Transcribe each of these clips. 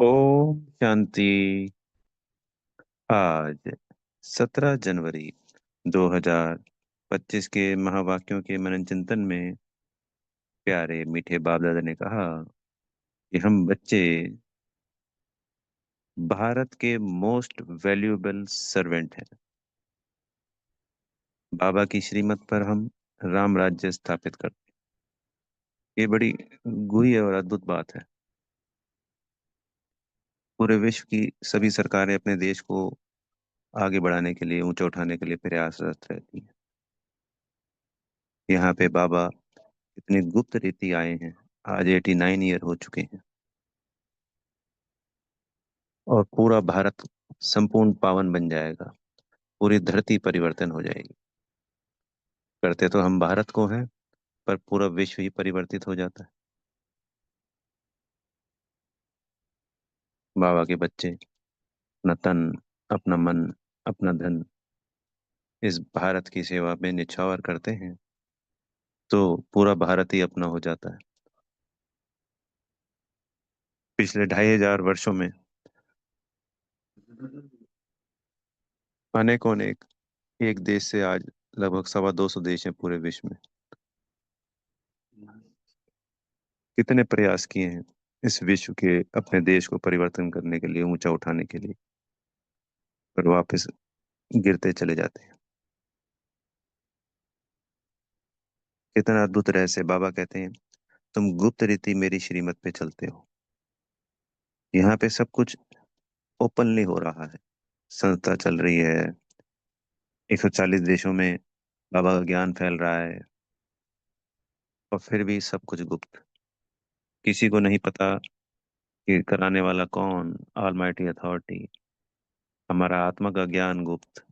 ओम शांति। आज 17 जनवरी 2025 के महावाक्यों के मनन चिंतन में प्यारे मीठे बाप दादा ने कहा कि हम बच्चे भारत के मोस्ट वैल्यूएबल सर्वेंट हैं। बाबा की श्रीमत पर हम राम राज्य स्थापित करते हैं। ये बड़ी गूढ़ी और अद्भुत बात है। पूरे विश्व की सभी सरकारें अपने देश को आगे बढ़ाने के लिए, ऊंचा उठाने के लिए प्रयासरत रहती हैं। यहाँ पे बाबा इतनी गुप्त रीति आए हैं। आज 89 ईयर हो चुके हैं और पूरा भारत संपूर्ण पावन बन जाएगा। पूरी धरती परिवर्तन हो जाएगी। करते तो हम भारत को हैं, पर पूरा विश्व ही परिवर्तित हो जाता है। बाबा के बच्चे अपना तन, अपना मन, अपना धन इस भारत की सेवा में निछावर करते हैं, तो पूरा भारत ही अपना हो जाता है। पिछले 2500 वर्षों में अनेकों अनेक एक देश से आज लगभग 225 देश हैं पूरे विश्व में। कितने प्रयास किए हैं इस विश्व के अपने देश को परिवर्तन करने के लिए, ऊंचा उठाने के लिए, पर वापस गिरते चले जाते हैं। कितना अद्भुत रहस्य। बाबा कहते हैं तुम गुप्त रीति मेरी श्रीमत पे चलते हो। यहाँ पे सब कुछ ओपनली हो रहा है। संस्था चल रही है। 140 देशों में बाबा का ज्ञान फैल रहा है, और फिर भी सब कुछ गुप्त। किसी को नहीं पता कि कराने वाला कौन, ऑलमाइटी अथॉरिटी। हमारा आत्मा का ज्ञान गुप्त।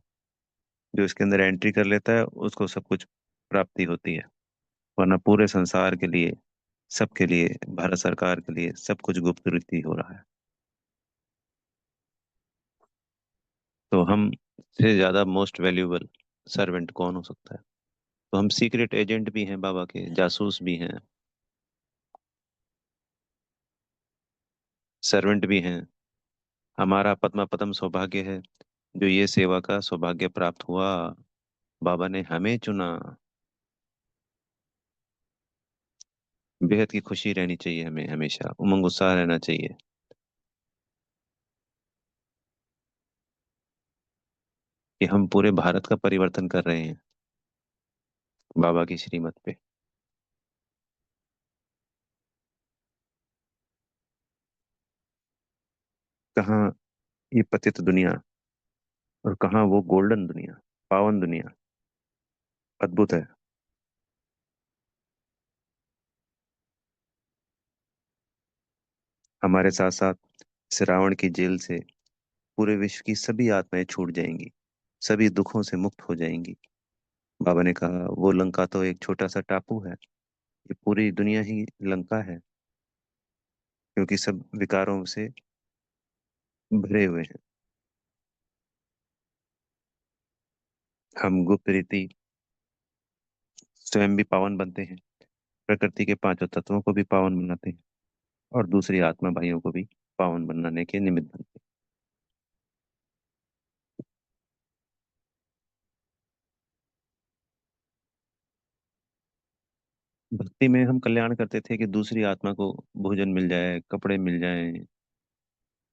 जो इसके अंदर एंट्री कर लेता है उसको सब कुछ प्राप्ति होती है। वरना पूरे संसार के लिए, सबके लिए, भारत सरकार के लिए सब कुछ गुप्त रीति हो रहा है। तो हम से ज्यादा मोस्ट वैल्यूएबल सर्वेंट कौन हो सकता है? तो हम सीक्रेट एजेंट भी हैं, बाबा के जासूस भी हैं, सर्वेंट भी हैं। हमारा पद्मा पदम सौभाग्य है जो ये सेवा का सौभाग्य प्राप्त हुआ। बाबा ने हमें चुना। बेहद की खुशी रहनी चाहिए, हमें हमेशा उमंग उत्साह रहना चाहिए कि हम पूरे भारत का परिवर्तन कर रहे हैं बाबा की श्रीमत पे। कहाँ ये पतित दुनिया और कहाँ वो गोल्डन दुनिया, पावन दुनिया। अद्भुत है। हमारे साथ साथ इस रावण की जेल से पूरे विश्व की सभी आत्माएं छूट जाएंगी, सभी दुखों से मुक्त हो जाएंगी। बाबा ने कहा वो लंका तो एक छोटा सा टापू है, ये पूरी दुनिया ही लंका है, क्योंकि सब विकारों से भरे हुए हैं। हम गुप्त रीति स्वयं भी पावन बनते हैं, प्रकृति के पांचों तत्वों को भी पावन बनाते हैं, और दूसरी आत्मा भाइयों को भी पावन बनाने के निमित्त बनते हैं। भक्ति में हम कल्याण करते थे कि दूसरी आत्मा को भोजन मिल जाए, कपड़े मिल जाएं,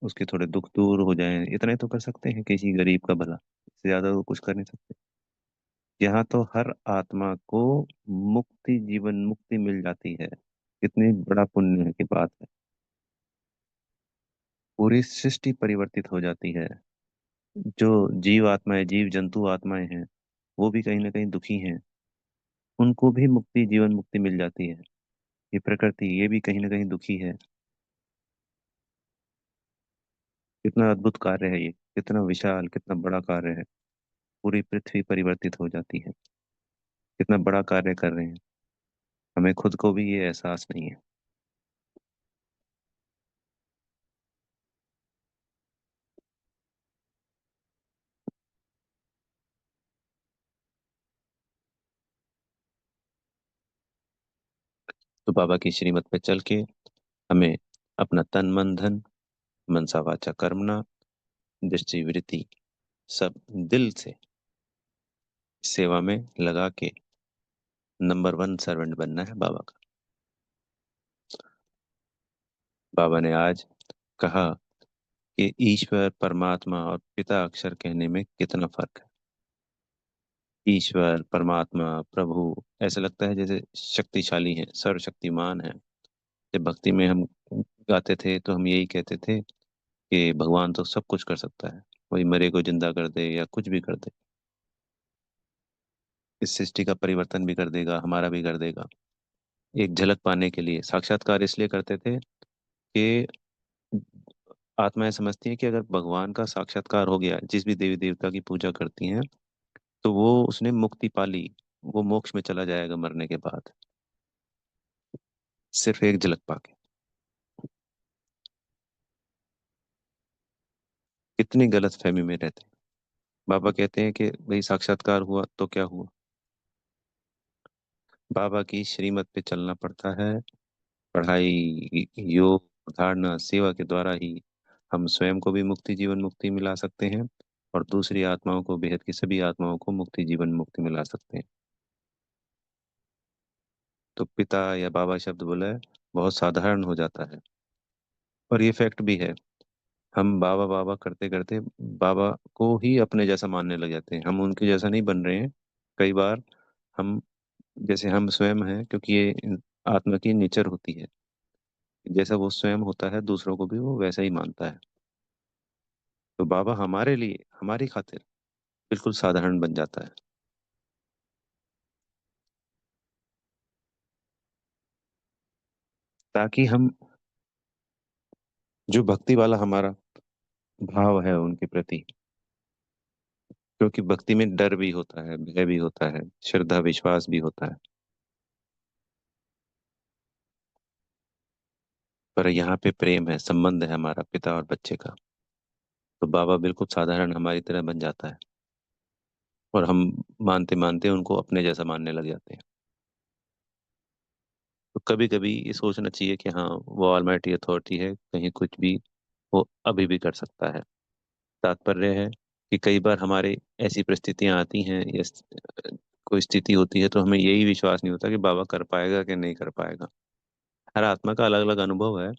उसके थोड़े दुख दूर हो जाएं। इतना ही तो कर सकते हैं किसी गरीब का भला, इससे ज्यादा तो कुछ कर नहीं सकते। यहाँ तो हर आत्मा को मुक्ति, जीवन मुक्ति मिल जाती है। कितनी बड़ा पुण्य की बात है। पूरी सृष्टि परिवर्तित हो जाती है। जो जीव आत्माएं, जीव जंतु आत्माएं हैं, वो भी कहीं ना कहीं दुखी हैं। उनको भी मुक्ति, जीवन मुक्ति मिल जाती है। ये प्रकृति, ये भी कहीं ना कहीं दुखी है। कितना अद्भुत कार्य है ये, कितना विशाल, कितना बड़ा कार्य है। पूरी पृथ्वी परिवर्तित हो जाती है। कितना बड़ा कार्य कर रहे हैं। हमें खुद को भी ये एहसास नहीं है। तो बाबा की श्रीमत पे चल के हमें अपना तन मन धन मनसा वाचा कर्मणा, दृष्टि वृत्ति सब दिल से सेवा में लगा के नंबर वन सर्वेंट बनना है बाबा का। बाबा ने आज कहा कि ईश्वर परमात्मा और पिता अक्षर कहने में कितना फर्क है। ईश्वर परमात्मा प्रभु ऐसा लगता है जैसे शक्तिशाली है, सर्वशक्तिमान है। जब भक्ति में हम गाते थे तो हम यही कहते थे कि भगवान तो सब कुछ कर सकता है, वही मरे को जिंदा कर दे या कुछ भी कर दे, इस सृष्टि का परिवर्तन भी कर देगा, हमारा भी कर देगा। एक झलक पाने के लिए साक्षात्कार इसलिए करते थे कि आत्माएं समझती हैं कि अगर भगवान का साक्षात्कार हो गया, जिस भी देवी देवता की पूजा करती हैं, तो वो उसने मुक्ति पा ली, वो मोक्ष में चला जाएगा मरने के बाद, सिर्फ एक झलक पाके। कितनी गलत फहमी में रहते हैं। बाबा कहते हैं कि भाई साक्षात्कार हुआ तो क्या हुआ, बाबा की श्रीमत पे चलना पड़ता है। पढ़ाई, योग, धारणा, सेवा के द्वारा ही हम स्वयं को भी मुक्ति जीवन मुक्ति मिला सकते हैं और दूसरी आत्माओं को, बेहद की सभी आत्माओं को मुक्ति जीवन मुक्ति मिला सकते हैं। तो पिता या बाबा शब्द बोला है बहुत साधारण हो जाता है, और ये फैक्ट भी है। हम बाबा बाबा करते करते बाबा को ही अपने जैसा मानने लग जाते हैं, हम उनके जैसा नहीं बन रहे हैं। कई बार हम जैसे हम स्वयं हैं, क्योंकि ये आत्मा की नेचर होती है, जैसा वो स्वयं होता है दूसरों को भी वो वैसा ही मानता है। तो बाबा हमारे लिए, हमारी खातिर बिल्कुल साधारण बन जाता है, ताकि हम, जो भक्ति वाला हमारा भाव है उनके प्रति, क्योंकि भक्ति में डर भी होता है, भय भी होता है, श्रद्धा विश्वास भी होता है, पर यहाँ पे प्रेम है, संबंध है हमारा पिता और बच्चे का। तो बाबा बिल्कुल साधारण हमारी तरह बन जाता है, और हम मानते मानते उनको अपने जैसा मानने लग जाते हैं। तो कभी कभी ये सोचना चाहिए कि हाँ, वो ऑलमाइटी अथॉरिटी है, कहीं कुछ भी वो अभी भी कर सकता है। तात्पर्य है कि कई बार हमारे ऐसी परिस्थितियां आती हैं या कोई स्थिति होती है, तो हमें यही विश्वास नहीं होता कि बाबा कर पाएगा कि नहीं कर पाएगा। हर आत्मा का अलग अलग अनुभव है,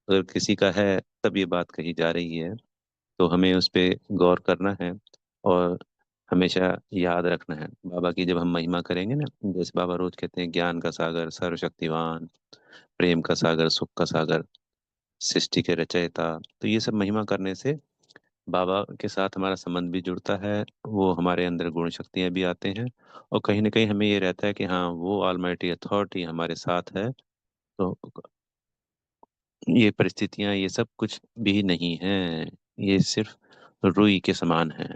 अगर किसी का है तब ये बात कही जा रही है। तो हमें उस पे गौर करना है, और हमेशा याद रखना है बाबा की। जब हम महिमा करेंगे ना, जैसे बाबा रोज कहते हैं ज्ञान का सागर, सर्वशक्तिवान, प्रेम का सागर, सुख का सागर, सृष्टि के रचयिता, तो ये सब महिमा करने से बाबा के साथ हमारा संबंध भी जुड़ता है, वो हमारे अंदर गुण शक्तियाँ भी आते हैं, और कहीं ना कहीं हमें ये रहता है कि हाँ, वो ऑलमाइटी अथॉरिटी हमारे साथ है। तो ये परिस्थितियां, ये सब कुछ भी नहीं है, ये सिर्फ रुई के समान है।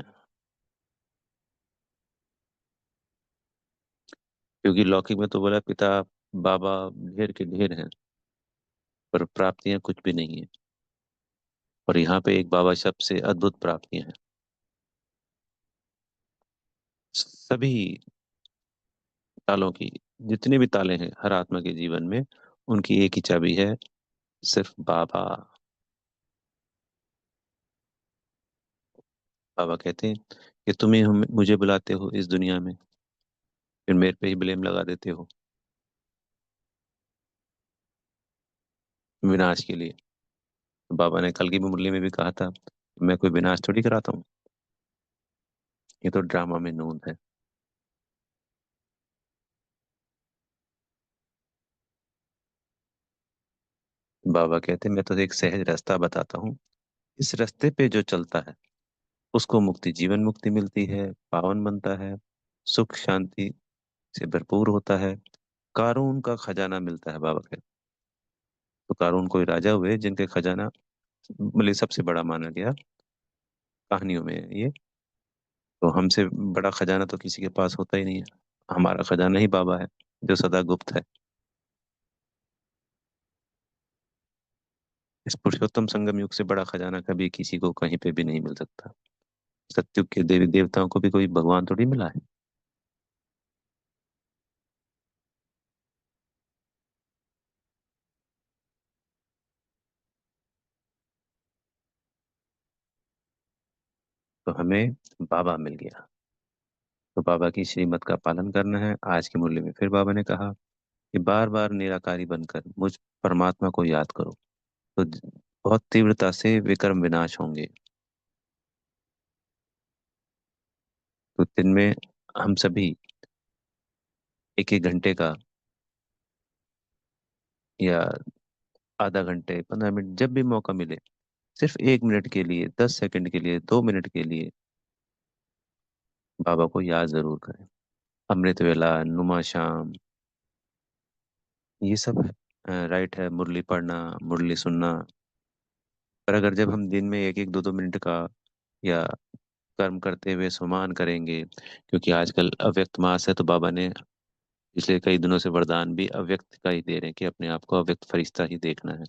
क्योंकि लौकिक में तो बोला पिता बाबा ढेर के ढेर हैं, पर प्राप्तियां कुछ भी नहीं है। और यहाँ पे एक बाबा शब्द से अद्भुत प्राप्तियां हैं। सभी तालों की, जितने भी ताले हैं हर आत्मा के जीवन में, उनकी एक ही चाबी है, सिर्फ बाबा। बाबा कहते हैं कि तुम्हें हम मुझे बुलाते हो इस दुनिया में, फिर मेरे पे ही ब्लेम लगा देते हो विनाश के लिए। तो बाबा ने कल की मुरली में भी कहा था, मैं कोई विनाश थोड़ी कराता हूँ, ये तो ड्रामा में नून है। बाबा कहते हैं मैं तो एक सहज रास्ता बताता हूँ, इस रास्ते पे जो चलता है उसको मुक्ति जीवन मुक्ति मिलती है, पावन बनता है, सुख शांति से भरपूर होता है, कारून का खजाना मिलता है। बाबा कहते, तो कारून कोई राजा हुए जिनके खजाना मतलब सबसे बड़ा माना गया कहानियों में है ये। तो हमसे बड़ा खजाना तो किसी के पास होता ही नहीं है, हमारा खजाना ही बाबा है, जो सदा गुप्त है। इस पुरुषोत्तम संगम युग से बड़ा खजाना कभी किसी को कहीं पे भी नहीं मिल सकता। सत्युग के देवी देवताओं को भी कोई भगवान थोड़ी मिला है। तो हमें बाबा मिल गया। तो बाबा की श्रीमत का पालन करना है। आज के मूल्य में फिर बाबा ने कहा कि बार बार निराकारी बनकर मुझ परमात्मा को याद करो, तो बहुत तीव्रता से विक्रम विनाश होंगे। तो दिन में हम सभी एक एक घंटे का, या आधा घंटे, 15 मिनट, जब भी मौका मिले, सिर्फ 1 मिनट के लिए, 10 सेकंड के लिए, 2 मिनट के लिए बाबा को याद जरूर करें। अमृत वेला, नुमा शाम, ये सब राइट है, मुरली पढ़ना, मुरली सुनना। पर अगर जब हम दिन में एक एक दो दो मिनट का या कर्म करते हुए सुमान करेंगे, क्योंकि आजकल अव्यक्त मास है, तो बाबा ने पिछले कई दिनों से वरदान भी अव्यक्त का ही दे रहे हैं कि अपने आप को अव्यक्त फरिश्ता ही देखना है।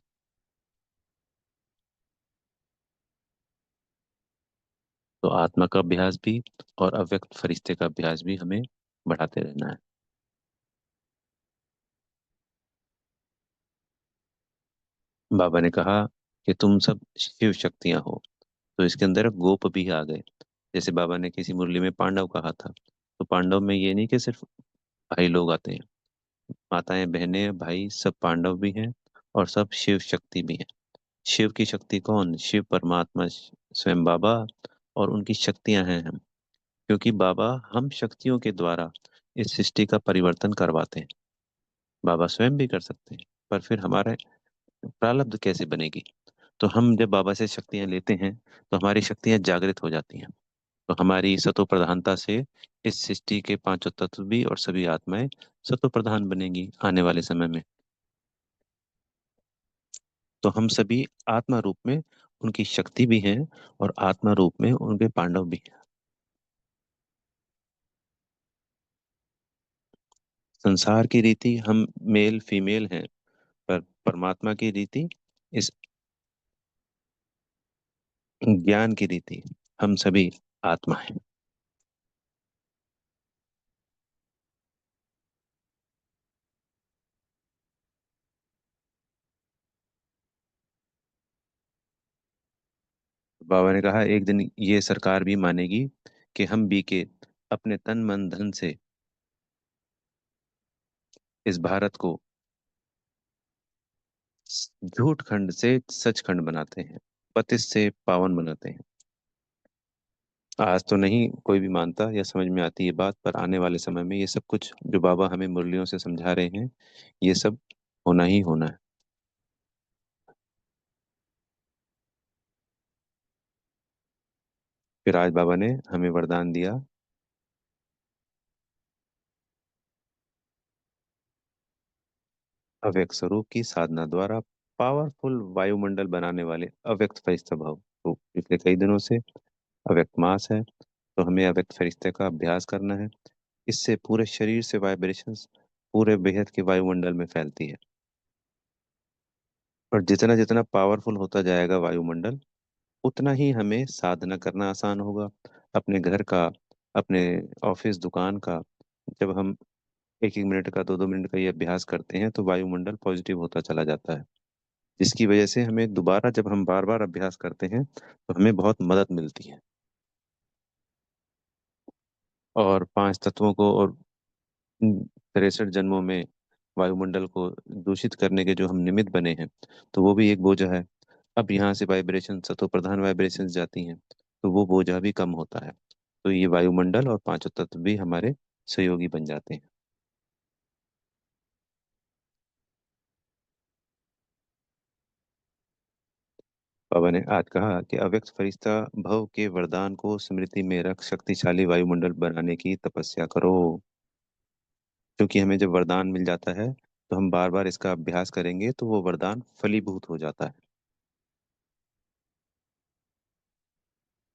तो आत्मा का अभ्यास भी और अव्यक्त फरिश्ते का अभ्यास भी हमें बढ़ाते रहना है। बाबा ने कहा कि तुम सब शिव शक्तियां हो। तो इसके अंदर गोप भी आ गए। जैसे बाबा ने किसी मुरली में पांडव कहा था, तो पांडव में ये नहीं कि सिर्फ भाई लोग आते हैं, माताएं, बहनें, भाई सब पांडव भी हैं, और सब शिव शक्ति भी हैं। शिव की शक्ति कौन? शिव परमात्मा, स्वयं बाबा, और उनकी शक्तियां हैं हम। क्योंकि बाबा हम शक्तियों के द्वारा इस सृष्टि का परिवर्तन करवाते हैं। बाबा स्वयं भी कर सकते हैं, पर फिर हमारे प्रारब्ध कैसे बनेगी? तो हम जब बाबा से शक्तियां लेते हैं, तो हमारी शक्तियां जागृत हो जाती हैं। तो हमारी सतो प्रधानता से इस सृष्टि के पांचों तत्व भी और सभी आत्माएं सतो प्रधान बनेंगी आने वाले समय में। तो हम सभी आत्मा रूप में उनकी शक्ति भी हैं, और आत्मा रूप में उनके पांडव भी हैं। संसार की रीति हम मेल फीमेल हैं, पर परमात्मा की रीति, इस ज्ञान की रीति, हम सभी आत्मा हैं। बाबा ने कहा एक दिन ये सरकार भी मानेगी कि हम भी के अपने तन मन धन से इस भारत को झूठ खंड से सच खंड बनाते हैं, पतित से पावन बनाते हैं। आज तो नहीं कोई भी मानता या समझ में आती ये बात, पर आने वाले समय में ये सब कुछ जो बाबा हमें मुरलियों से समझा रहे हैं, ये सब होना ही होना है। फिर आज बाबा ने हमें वरदान दिया, अव्यक्त स्वरूप की साधना द्वारा पावरफुल वायुमंडल बनाने वाले अव्यक्त फरिश्ता भव। तो पिछले कई दिनों से अव्यक्त मास है, तो हमें अव्यक्त फरिश्ते का अभ्यास करना है। इससे पूरे शरीर से वाइब्रेशंस पूरे बेहद के वायुमंडल में फैलती है। और जितना जितना पावरफुल होता जाएगा वायुमंडल, उतना ही हमें साधना करना आसान होगा। अपने घर का, अपने ऑफिस दुकान का, जब हम एक एक मिनट का, दो दो मिनट का ये अभ्यास करते हैं, तो वायुमंडल पॉजिटिव होता चला जाता है। जिसकी वजह से हमें दोबारा, जब हम बार बार अभ्यास करते हैं, तो हमें बहुत मदद मिलती है। और 5 तत्वों को और 63 जन्मों में वायुमंडल को दूषित करने के जो हम निमित्त बने हैं, तो वो भी एक बोझ है। अब यहाँ से वाइब्रेशन, सतो प्रधान वाइब्रेशन जाती हैं, तो वो बोझा भी कम होता है। तो ये वायुमंडल और पांचों तत्व भी हमारे सहयोगी बन जाते हैं। बाबा ने आज कहा कि अव्यक्त फरिश्ता भव के वरदान को स्मृति में रख शक्तिशाली वायुमंडल बनाने की तपस्या करो। क्योंकि हमें जब वरदान मिल जाता है, तो हम बार बार इसका अभ्यास करेंगे, तो वो वरदान फलीभूत हो जाता है।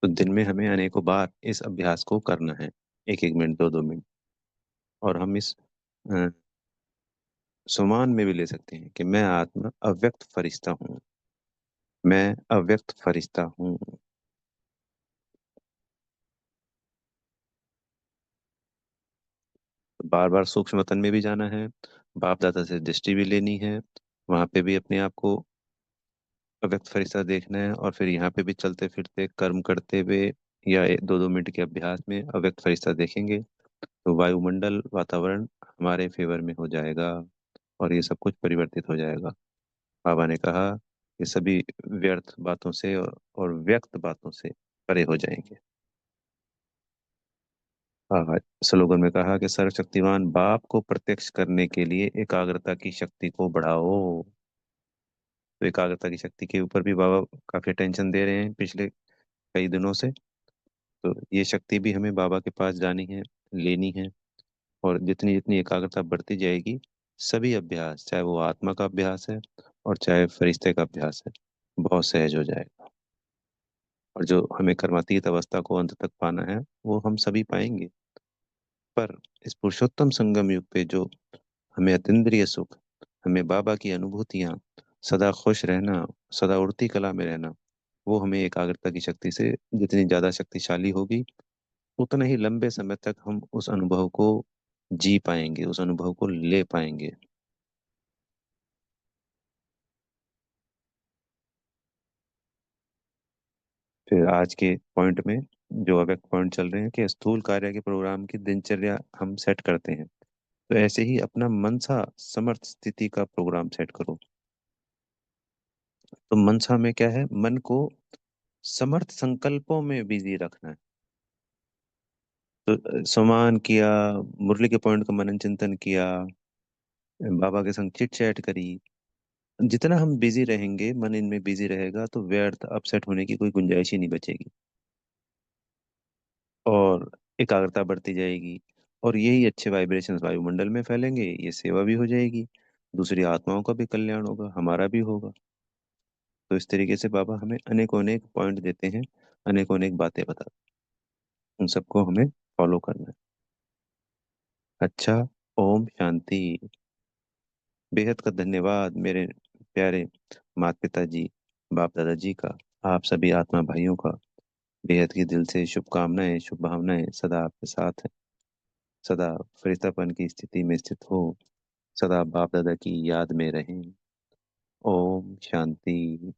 तो दिन में हमें अनेकों बार इस अभ्यास को करना है, एक एक मिनट, दो दो मिनट। और हम इस अ, सुमान में भी ले सकते हैं कि मैं आत्मा अव्यक्त फरिश्ता हूँ, मैं अव्यक्त फरिश्ता हूँ। बार बार सूक्ष्म वतन में भी जाना है, बाप दादा से दृष्टि भी लेनी है, वहां पे भी अपने आप को अव्यक्त फरिश्ता देखना है, और फिर यहाँ पे भी चलते फिरते कर्म करते हुए या 2-2 मिनट के अभ्यास में अव्यक्त फरिश्ता देखेंगे तो वायुमंडल वातावरण हमारे फेवर में हो जाएगा और ये सब कुछ परिवर्तित हो जाएगा। बाबा ने कहा कि सभी व्यर्थ बातों से और व्यक्त बातों से परे हो जाएंगे। हाँ, स्लोगन में कहा कि सर्वशक्तिमान बाप को प्रत्यक्ष करने के लिए एकाग्रता की शक्ति को बढ़ाओ। तो एकाग्रता की शक्ति के ऊपर भी बाबा काफी टेंशन दे रहे हैं पिछले कई दिनों से। तो ये शक्ति भी हमें बाबा के पास जानी है, लेनी है। और जितनी जितनी एकाग्रता बढ़ती जाएगी, सभी अभ्यास, चाहे वो आत्मा का अभ्यास है और चाहे फरिश्ते का अभ्यास है, बहुत सहज हो जाएगा। और जो हमें कर्मातीत अवस्था को अंत तक पाना है, वो हम सभी पाएंगे। पर इस पुरुषोत्तम संगम युग पे जो हमें अतीन्द्रिय सुख, हमें बाबा की अनुभूतियां, सदा खुश रहना, सदा उड़ती कला में रहना, वो हमें एकाग्रता की शक्ति से जितनी ज्यादा शक्तिशाली होगी, उतना ही लंबे समय तक हम उस अनुभव को जी पाएंगे, उस अनुभव को ले पाएंगे। फिर आज के पॉइंट में जो अव्यक्त पॉइंट चल रहे हैं कि स्थूल कार्य के प्रोग्राम की दिनचर्या हम सेट करते हैं, तो ऐसे ही अपना मनसा समर्थ स्थिति का प्रोग्राम सेट करो। तो मनसा में क्या है? मन को समर्थ संकल्पों में बिजी रखना है। तो सम्मान किया, मुरली के पॉइंट का मनन चिंतन किया, बाबा के संग चिट चैट करी। जितना हम बिजी रहेंगे, मन इनमें बिजी रहेगा, तो व्यर्थ अपसेट होने की कोई गुंजाइश ही नहीं बचेगी और एकाग्रता बढ़ती जाएगी। और यही अच्छे वाइब्रेशंस वायुमंडल में फैलेंगे, ये सेवा भी हो जाएगी, दूसरी आत्माओं का भी कल्याण होगा, हमारा भी होगा। तो इस तरीके से बाबा हमें अनेकों अनेक पॉइंट देते हैं, अनेकों अनेक बातें बताते हैं, उन सबको हमें फॉलो करना है। अच्छा, ओम शांति। बेहद का धन्यवाद मेरे प्यारे माता पिता जी, बाप दादा जी का, आप सभी आत्मा भाइयों का बेहद की दिल से शुभकामनाएं, शुभ भावनाएं सदा आपके साथ है। सदा फरिश्तापन की स्थिति में स्थित हो, सदा बाप दादा की याद में रहें। ओम शांति।